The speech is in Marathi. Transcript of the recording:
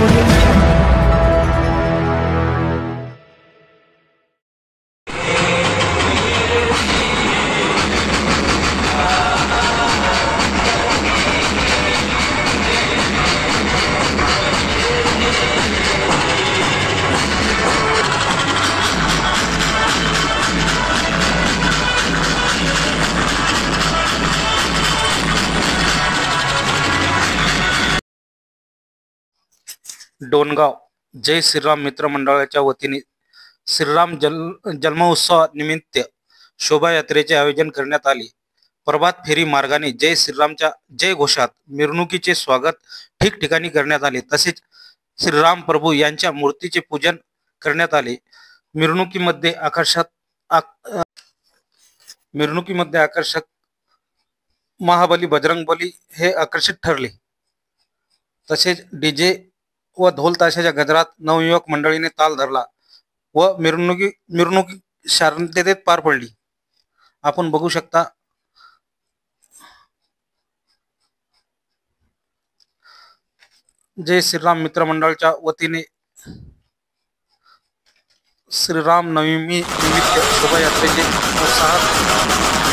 Audio Jungle. डोणगाव जय श्रीराम मित्र मंडळाच्या वतीने श्रीराम जन्मोत्सवानिमित्त शोभायात्रेचे आयोजन करण्यात आले। प्रभात फेरी मार्गाने जय श्रीरामच्या जय घोषात मिरवणुकीचे स्वागत ठिकठिकाणी करण्यात आले। तसेच श्रीराम प्रभू यांच्या मूर्तीचे पूजन करण्यात आले। मिरवणुकीमध्ये आकर्षक महाबली बजरंगबली हे आकर्षित ठरले। तसेच डीजे व ढोल ताशाच्या गजरात नवयुवक मंडळीने ताल धरला व मिरवणुकी शांततेत पार पडली। आपण बघू शकता जय श्रीराम मित्र मंडळाच्या वतीने श्रीराम नवमी निमित्त शोभायात्रेचे उत्साहात